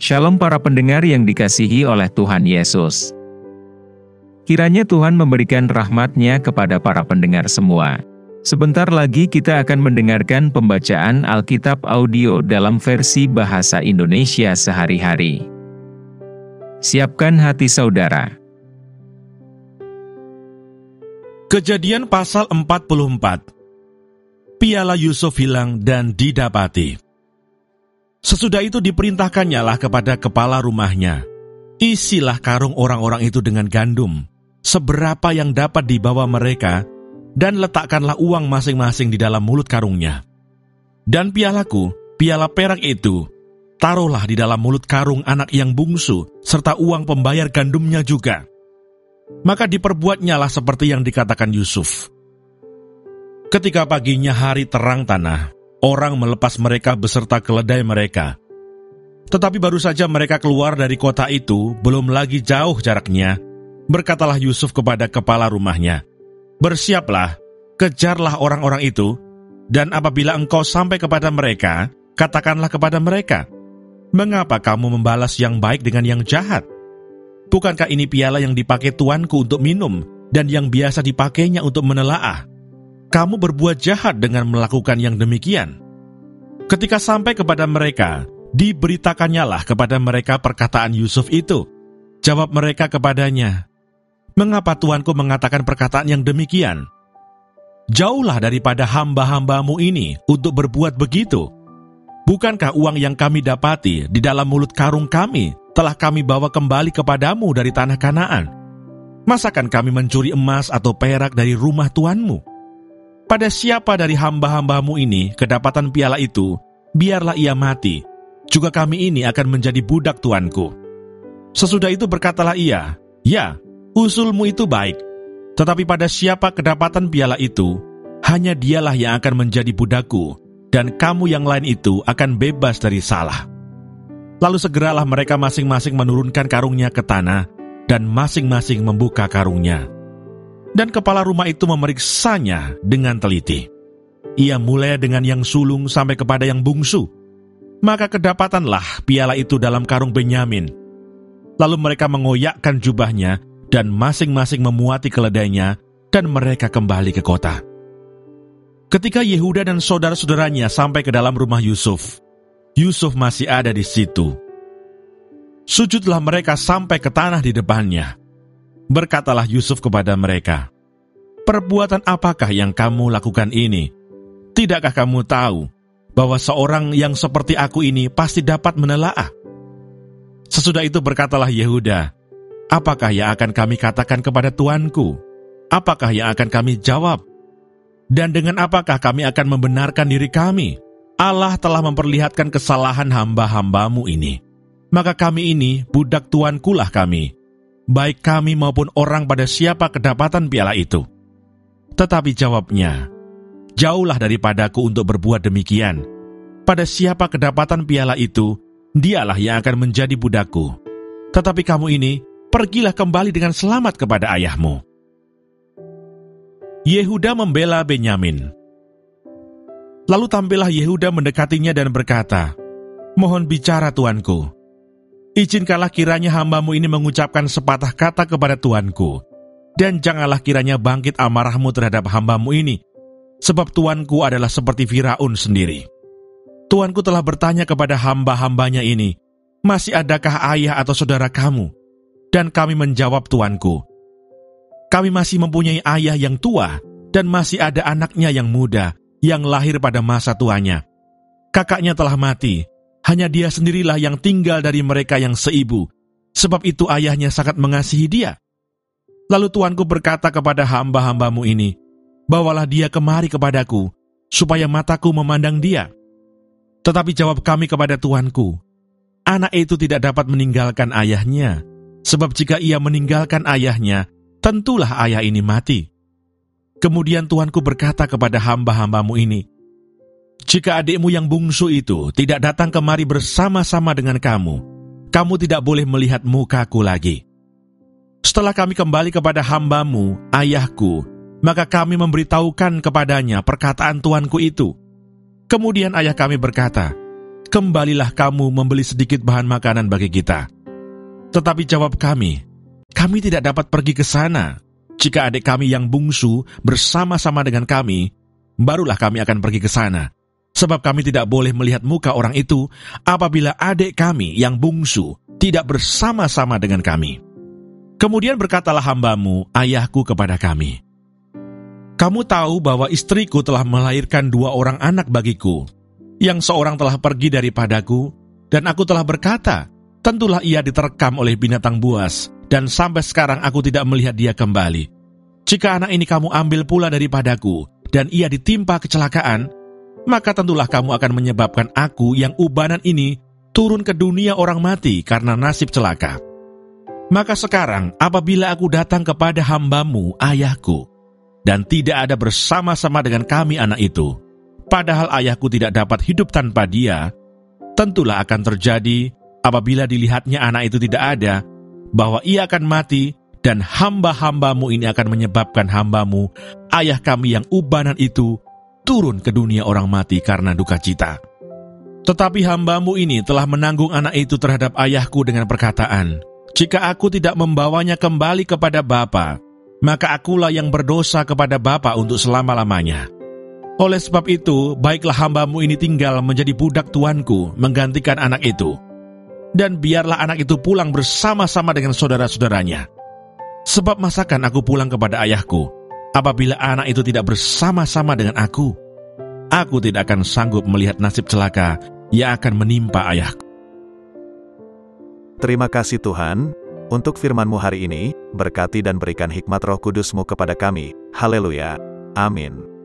Shalom para pendengar yang dikasihi oleh Tuhan Yesus. Kiranya Tuhan memberikan rahmat-Nya kepada para pendengar semua. Sebentar lagi kita akan mendengarkan pembacaan Alkitab audio dalam versi bahasa Indonesia sehari-hari. Siapkan hati saudara. Kejadian pasal 44. Piala Yusuf hilang dan didapati. Sesudah itu diperintahkannya lah kepada kepala rumahnya, isilah karung orang-orang itu dengan gandum, seberapa yang dapat dibawa mereka, dan letakkanlah uang masing-masing di dalam mulut karungnya. Dan pialaku, piala perak itu, taruhlah di dalam mulut karung anak yang bungsu, serta uang pembayar gandumnya juga. Maka diperbuatnyalah seperti yang dikatakan Yusuf. Ketika paginya hari terang tanah, orang melepas mereka beserta keledai mereka. Tetapi baru saja mereka keluar dari kota itu, belum lagi jauh jaraknya, berkatalah Yusuf kepada kepala rumahnya, "Bersiaplah, kejarlah orang-orang itu, dan apabila engkau sampai kepada mereka, katakanlah kepada mereka, mengapa kamu membalas yang baik dengan yang jahat? Bukankah ini piala yang dipakai tuanku untuk minum, dan yang biasa dipakainya untuk menelaah? Kamu berbuat jahat dengan melakukan yang demikian." Ketika sampai kepada mereka, diberitakannya kepada mereka perkataan Yusuf itu. Jawab mereka kepadanya, "Mengapa tuanku mengatakan perkataan yang demikian? Jauhlah daripada hamba-hambamu ini untuk berbuat begitu. Bukankah uang yang kami dapati di dalam mulut karung kami telah kami bawa kembali kepadamu dari tanah Kanaan? Masakan kami mencuri emas atau perak dari rumah tuanmu? Pada siapa dari hamba-hambamu ini kedapatan piala itu, biarlah ia mati. Juga kami ini akan menjadi budak tuanku." Sesudah itu berkatalah ia, "Ya, usulmu itu baik. Tetapi pada siapa kedapatan piala itu, hanya dialah yang akan menjadi budakku, dan kamu yang lain itu akan bebas dari salah." Lalu segeralah mereka masing-masing menurunkan karungnya ke tanah, dan masing-masing membuka karungnya. Dan kepala rumah itu memeriksanya dengan teliti. Ia mulai dengan yang sulung sampai kepada yang bungsu. Maka kedapatanlah piala itu dalam karung Benyamin. Lalu mereka mengoyakkan jubahnya, dan masing-masing memuati keledainya, dan mereka kembali ke kota. Ketika Yehuda dan saudara-saudaranya sampai ke dalam rumah Yusuf, Yusuf masih ada di situ. Sujudlah mereka sampai ke tanah di depannya. Berkatalah Yusuf kepada mereka, "Perbuatan apakah yang kamu lakukan ini? Tidakkah kamu tahu bahwa seorang yang seperti aku ini pasti dapat menelaah?" Sesudah itu berkatalah Yehuda, "Apakah yang akan kami katakan kepada tuanku? Apakah yang akan kami jawab? Dan dengan apakah kami akan membenarkan diri kami? Allah telah memperlihatkan kesalahan hamba-hambamu ini. Maka kami ini budak tuankulah kami, baik kami maupun orang pada siapa kedapatan piala itu." Tetapi jawabnya, "Jauhlah daripadaku untuk berbuat demikian. Pada siapa kedapatan piala itu, dialah yang akan menjadi budakku. Tetapi kamu ini, pergilah kembali dengan selamat kepada ayahmu." Yehuda membela Benyamin. Lalu tampillah Yehuda mendekatinya dan berkata, "Mohon bicara tuanku. Izinkanlah kiranya hambamu ini mengucapkan sepatah kata kepada tuanku, dan janganlah kiranya bangkit amarahmu terhadap hambamu ini, sebab tuanku adalah seperti Firaun sendiri. Tuanku telah bertanya kepada hamba-hambanya ini, 'Masih adakah ayah atau saudara kamu?' Dan kami menjawab tuanku, 'Kami masih mempunyai ayah yang tua, dan masih ada anaknya yang muda, yang lahir pada masa tuanya. Kakaknya telah mati, hanya dia sendirilah yang tinggal dari mereka yang seibu, sebab itu ayahnya sangat mengasihi dia.' Lalu tuanku berkata kepada hamba-hambamu ini, 'Bawalah dia kemari kepadaku, supaya mataku memandang dia.' Tetapi jawab kami kepada tuanku, 'Anak itu tidak dapat meninggalkan ayahnya, sebab jika ia meninggalkan ayahnya, tentulah ayah ini mati.' Kemudian tuanku berkata kepada hamba-hambamu ini, 'Jika adikmu yang bungsu itu tidak datang kemari bersama-sama dengan kamu, kamu tidak boleh melihat mukaku lagi.' Setelah kami kembali kepada hambamu, ayahku, maka kami memberitahukan kepadanya perkataan tuanku itu. Kemudian ayah kami berkata, kembalilah kamu membeli sedikit bahan makanan bagi kita." Tetapi jawab kami tidak dapat pergi ke sana. Jika adik kami yang bungsu bersama-sama dengan kami, barulah kami akan pergi ke sana. Sebab kami tidak boleh melihat muka orang itu apabila adik kami yang bungsu tidak bersama-sama dengan kami. Kemudian berkatalah hambamu, ayahku, kepada kami, "Kamu tahu bahwa istriku telah melahirkan 2 orang anak bagiku, yang seorang telah pergi daripadaku, dan aku telah berkata, tentulah ia diterkam oleh binatang buas, dan sampai sekarang aku tidak melihat dia kembali. Jika anak ini kamu ambil pula daripadaku, dan ia ditimpa kecelakaan, maka tentulah kamu akan menyebabkan aku yang ubanan ini turun ke dunia orang mati karena nasib celaka. Maka sekarang apabila aku datang kepada hambamu, ayahku, dan tidak ada bersama-sama dengan kami anak itu, padahal ayahku tidak dapat hidup tanpa dia, tentulah akan terjadi apabila dilihatnya anak itu tidak ada, bahwa ia akan mati, dan hamba-hambamu ini akan menyebabkan hambamu, ayah kami yang ubanan itu, turun ke dunia orang mati karena duka cita. Tetapi hambamu ini telah menanggung anak itu terhadap ayahku dengan perkataan, jika aku tidak membawanya kembali kepada bapa, maka akulah yang berdosa kepada bapa untuk selama-lamanya. Oleh sebab itu, baiklah hambamu ini tinggal menjadi budak tuanku menggantikan anak itu. Dan biarlah anak itu pulang bersama-sama dengan saudara-saudaranya. Sebab masakan aku pulang kepada ayahku, apabila anak itu tidak bersama-sama dengan aku? Aku tidak akan sanggup melihat nasib celaka yang akan menimpa ayahku." Terima kasih Tuhan, untuk firman-Mu hari ini, berkati dan berikan hikmat Roh Kudus-Mu kepada kami. Haleluya. Amin.